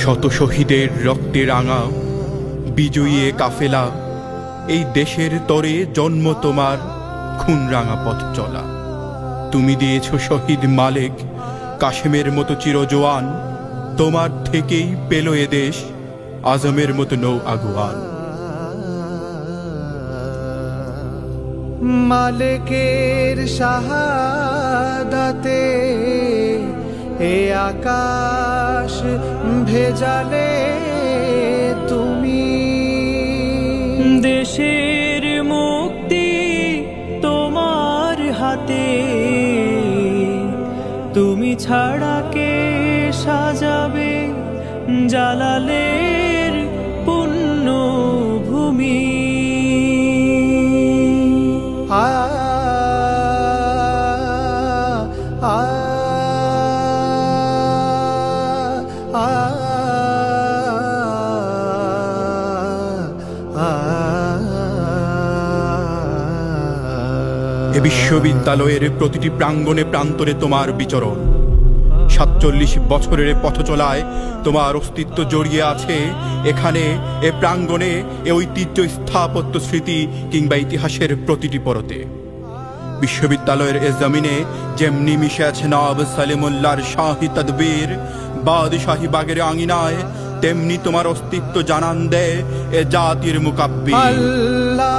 শত শহীদের রক্তে রাঙা বিজয়ী এ কাফেলা, এই দেশের তরে জন্ম তোমার, খুন রাঙা পথ চলা। তুমি দিয়েছ শহীদ মালেক কাশেমের মতো চিরজোয়ান, তোমার থেকেই পেল এ দেশ আজমের মতো নৌ আগুয়ান। মালিকের শাহাদাতে এ আকাশ ভেজালে তুমি, দেশের মুক্তি তোমার হাতে, তুমি ছাড়া কে সাজাবে জালালের পুণ্য ভূমি। আ আ আ এ বিশ্ববিদ্যালয়ের প্রতিটি প্রাঙ্গণে প্রান্তরে তোমার বিচরণ। ৪৭ বছরের পথ চলায় তোমার অস্তিত্ব জড়িয়ে আছে এখানে, এ প্রাঙ্গণে, এ ঐতিহ্য, স্থাপত্য, স্মৃতি কিংবা ইতিহাসের প্রতিটি পরতে। বিশ্ববিদ্যালয়ের এ জমিনে যেমনি মিশে আছে নবাব সলিমুল্লাহর শাহী তদবীর বাদশাহী বাগের আঙিনায়, তেমনি তোমার অস্তিত্ব জানান দেয় এ জাতির মুকাব্বির। আল্লাহ